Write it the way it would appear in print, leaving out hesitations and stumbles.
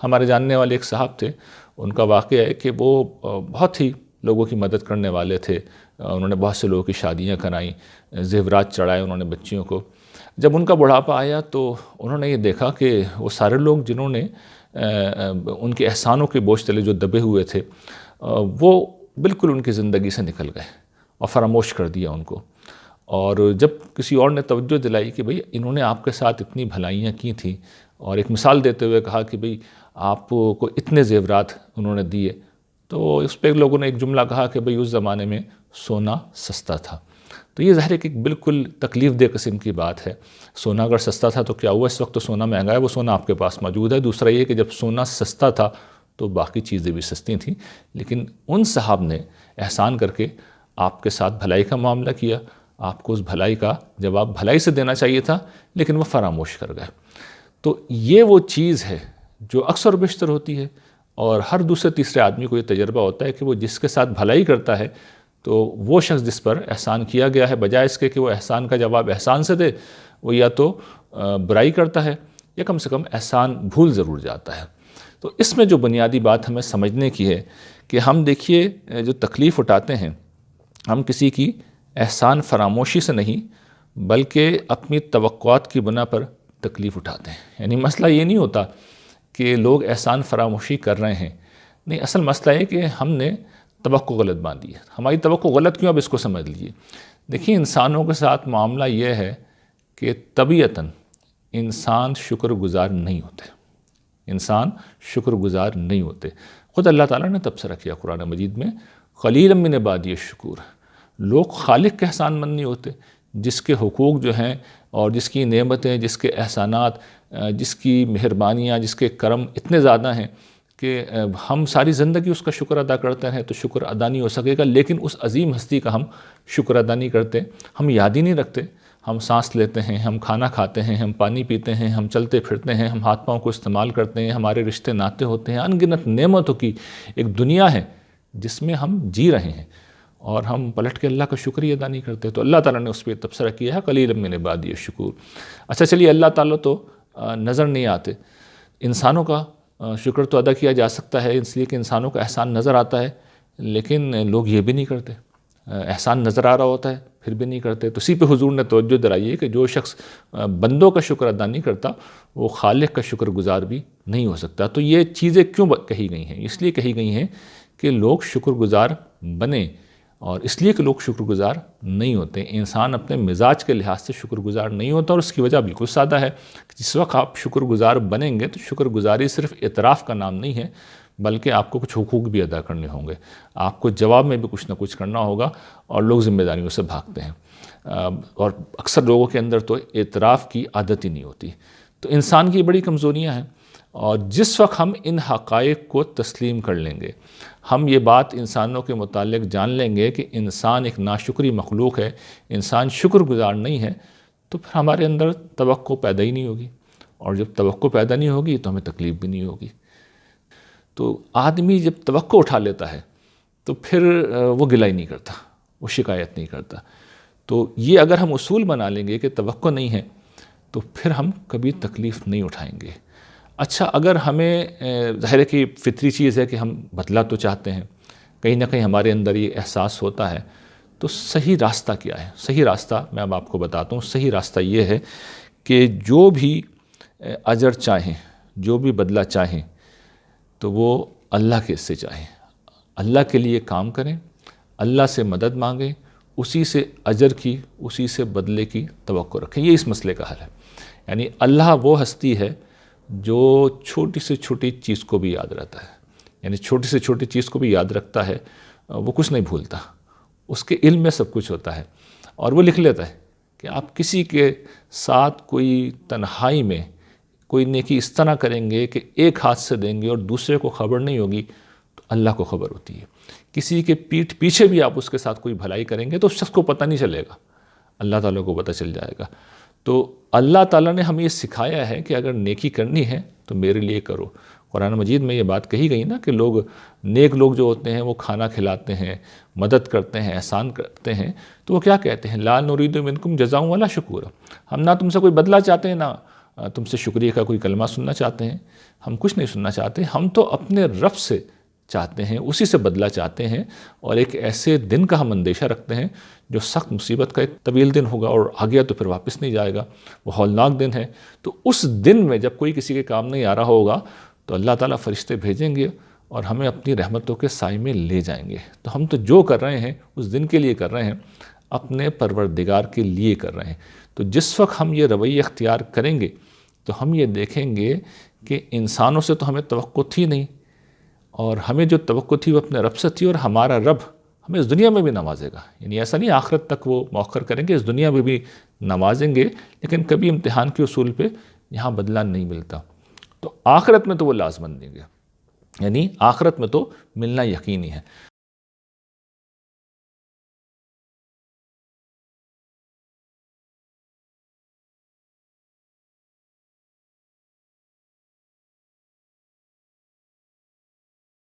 ہمارے جاننے والے ایک صاحب تھے، ان کا واقعہ ہے کہ وہ بہت ہی لوگوں کی مدد کرنے والے تھے، انہوں نے بہت سے لوگوں کی شادیاں کرائیں، زیورات چڑھائے انہوں نے بچیوں کو۔ جب ان کا بڑھاپا آیا تو انہوں نے یہ دیکھا کہ وہ سارے لوگ جنہوں نے ان کے احسانوں کے بوجھ تلے جو دبے ہوئے تھے، وہ بالکل ان کی زندگی سے نکل گئے اور فراموش کر دیا ان کو۔ اور جب کسی اور نے توجہ دلائی کہ بھئی انہوں نے آپ کے ساتھ اتنی بھلائیاں کی تھیں، اور ایک مثال دیتے ہوئے کہا کہ بھئی آپ کو اتنے زیورات انہوں نے دیے، تو اس پہ لوگوں نے ایک جملہ کہا کہ بھئی اس زمانے میں سونا سستا تھا۔ تو یہ ظاہر ہے کہ بالکل تکلیف دہ قسم کی بات ہے۔ سونا اگر سستا تھا تو کیا ہوا، اس وقت تو سونا مہنگا ہے، وہ سونا آپ کے پاس موجود ہے۔ دوسرا یہ کہ جب سونا سستا تھا تو باقی چیزیں بھی سستی تھیں، لیکن ان صاحب نے احسان کر کے آپ کے ساتھ بھلائی کا معاملہ کیا، آپ کو اس بھلائی کا جواب بھلائی سے دینا چاہیے تھا، لیکن وہ فراموش کر گئے۔ تو یہ وہ چیز ہے جو اکثر و بیشتر ہوتی ہے، اور ہر دوسرے تیسرے آدمی کو یہ تجربہ ہوتا ہے کہ وہ جس کے ساتھ بھلائی کرتا ہے تو وہ شخص جس پر احسان کیا گیا ہے، بجائے اس کے کہ وہ احسان کا جواب احسان سے دے، وہ یا تو برائی کرتا ہے یا کم سے کم احسان بھول ضرور جاتا ہے۔ تو اس میں جو بنیادی بات ہمیں سمجھنے کی ہے کہ ہم دیکھیے جو تکلیف اٹھاتے ہیں، ہم کسی کی احسان فراموشی سے نہیں بلکہ اپنی توقعات کی بنا پر تکلیف اٹھاتے ہیں۔ یعنی مسئلہ یہ نہیں ہوتا کہ لوگ احسان فراموشی کر رہے ہیں، نہیں، اصل مسئلہ ہے کہ ہم نے توقع غلط باندھی ہے۔ ہماری توقع غلط کیوں، اب اس کو سمجھ لیجیے۔ دیکھیے انسانوں کے ساتھ معاملہ یہ ہے کہ طبیعتاً انسان شکر گزار نہیں ہوتے، انسان شکر گزار نہیں ہوتے۔ خود اللہ تعالیٰ نے تبصرہ کیا قرآن مجید میں، قلیلا من عبادی الشکور۔ لوگ خالق کے احسان مند نہیں ہوتے، جس کے حقوق جو ہیں اور جس کی نعمتیں، جس کے احسانات، جس کی مہربانیاں، جس کے کرم اتنے زیادہ ہیں کہ ہم ساری زندگی اس کا شکر ادا کرتے ہیں تو شکر ادا نہیں ہو سکے گا، لیکن اس عظیم ہستی کا ہم شکر ادا نہیں کرتے، ہم یاد ہی نہیں رکھتے۔ ہم سانس لیتے ہیں، ہم کھانا کھاتے ہیں، ہم پانی پیتے ہیں، ہم چلتے پھرتے ہیں، ہم ہاتھ پاؤں کو استعمال کرتے ہیں، ہمارے رشتے ناتے ہوتے ہیں، ان گنت نعمتوں کی ایک دنیا ہے جس میں ہم جی رہے ہیں، اور ہم پلٹ کے اللہ کا شکریہ ادا نہیں کرتے۔ تو اللہ تعالیٰ نے اس پہ تبصرہ کیا ہے، قلیلا من عبادی الشکور۔ اچھا چلیے، اللہ تعالیٰ تو نظر نہیں آتے، انسانوں کا شکر تو ادا کیا جا سکتا ہے، اس لیے کہ انسانوں کا احسان نظر آتا ہے، لیکن لوگ یہ بھی نہیں کرتے۔ احسان نظر آ رہا ہوتا ہے پھر بھی نہیں کرتے۔ تو اسی پہ حضور نے توجہ دلائی ہے کہ جو شخص بندوں کا شکر ادا نہیں کرتا وہ خالق کا شکر گزار بھی نہیں ہو سکتا۔ تو یہ چیزیں کیوں کہی گئی ہیں؟ اس لیے کہی گئی ہیں کہ لوگ شکر گزار بنیں، اور اس لیے کہ لوگ شکر گزار نہیں ہوتے۔ انسان اپنے مزاج کے لحاظ سے شکر گزار نہیں ہوتا، اور اس کی وجہ بالکل سادہ ہے۔ جس وقت آپ شکر گزار بنیں گے تو شکر گزاری صرف اعتراف کا نام نہیں ہے، بلکہ آپ کو کچھ حقوق بھی ادا کرنے ہوں گے، آپ کو جواب میں بھی کچھ نہ کچھ کرنا ہوگا، اور لوگ ذمہ داریوں سے بھاگتے ہیں، اور اکثر لوگوں کے اندر تو اعتراف کی عادت ہی نہیں ہوتی۔ تو انسان کی بڑی کمزوریاں ہیں، اور جس وقت ہم ان حقائق کو تسلیم کر لیں گے، ہم یہ بات انسانوں کے متعلق جان لیں گے کہ انسان ایک ناشکری مخلوق ہے، انسان شکر گزار نہیں ہے، تو پھر ہمارے اندر توقع پیدا ہی نہیں ہوگی، اور جب توقع پیدا نہیں ہوگی تو ہمیں تکلیف بھی نہیں ہوگی۔ تو آدمی جب توقع اٹھا لیتا ہے تو پھر وہ گلہ ہی نہیں کرتا، وہ شکایت نہیں کرتا۔ تو یہ اگر ہم اصول بنا لیں گے کہ توقع نہیں ہے تو پھر ہم کبھی تکلیف نہیں اٹھائیں گے۔ اچھا، اگر ہمیں ظاہر ہے کہ فطری چیز ہے کہ ہم بدلہ تو چاہتے ہیں، کہیں نہ کہیں ہمارے اندر یہ احساس ہوتا ہے، تو صحیح راستہ کیا ہے؟ صحیح راستہ میں اب آپ کو بتاتا ہوں۔ صحیح راستہ یہ ہے کہ جو بھی اجر چاہیں، جو بھی بدلہ چاہیں، تو وہ اللہ کے سے چاہیں، اللہ کے لیے کام کریں، اللہ سے مدد مانگیں، اسی سے اجر کی، اسی سے بدلے کی توقع رکھیں۔ یہ اس مسئلے کا حل ہے۔ یعنی اللہ وہ ہستی ہے جو چھوٹی سے چھوٹی چیز کو بھی یاد رہتا ہے، یعنی چھوٹی سے چھوٹی چیز کو بھی یاد رکھتا ہے، وہ کچھ نہیں بھولتا، اس کے علم میں سب کچھ ہوتا ہے، اور وہ لکھ لیتا ہے کہ آپ کسی کے ساتھ کوئی تنہائی میں کوئی نیکی اس طرح کریں گے کہ ایک ہاتھ سے دیں گے اور دوسرے کو خبر نہیں ہوگی، تو اللہ کو خبر ہوتی ہے۔ کسی کے پیٹھ پیچھے بھی آپ اس کے ساتھ کوئی بھلائی کریں گے تو اس شخص کو پتہ نہیں چلے گا، اللہ تعالیٰ کو پتہ چل جائے گا۔ تو اللہ تعالیٰ نے ہمیں یہ سکھایا ہے کہ اگر نیکی کرنی ہے تو میرے لیے کرو۔ قرآن مجید میں یہ بات کہی گئی نا کہ لوگ، نیک لوگ جو ہوتے ہیں وہ کھانا کھلاتے ہیں، مدد کرتے ہیں، احسان کرتے ہیں، تو وہ کیا کہتے ہیں؟ لا نرید منکم جزاء ولا شکور۔ ہم نہ تم سے کوئی بدلہ چاہتے ہیں، نہ تم سے شکریہ کا کوئی کلمہ سننا چاہتے ہیں؟ ہم کچھ نہیں سننا چاہتے، ہم تو اپنے رب سے چاہتے ہیں، اسی سے بدلہ چاہتے ہیں، اور ایک ایسے دن کا ہم اندیشہ رکھتے ہیں جو سخت مصیبت کا ایک طویل دن ہوگا اور آ گیا تو پھر واپس نہیں جائے گا، وہ ہولناک دن ہے۔ تو اس دن میں جب کوئی کسی کے کام نہیں آ رہا ہوگا تو اللہ تعالیٰ فرشتے بھیجیں گے اور ہمیں اپنی رحمتوں کے سائے میں لے جائیں گے۔ تو ہم تو جو کر رہے ہیں اس دن کے لیے کر رہے ہیں، اپنے پروردگار کے لیے کر رہے ہیں۔ تو جس وقت ہم یہ رویہ اختیار کریں گے تو ہم یہ دیکھیں گے کہ انسانوں سے تو ہمیں توقع تھی نہیں، اور ہمیں جو توقع تھی وہ اپنے رب سے تھی، اور ہمارا رب ہمیں اس دنیا میں بھی نوازے گا۔ یعنی ایسا نہیں آخرت تک وہ مؤخر کریں گے، اس دنیا میں بھی نوازیں گے، لیکن کبھی امتحان کے اصول پہ یہاں بدلہ نہیں ملتا۔ تو آخرت میں تو وہ لازماً دیں گے، یعنی آخرت میں تو ملنا یقینی ہے۔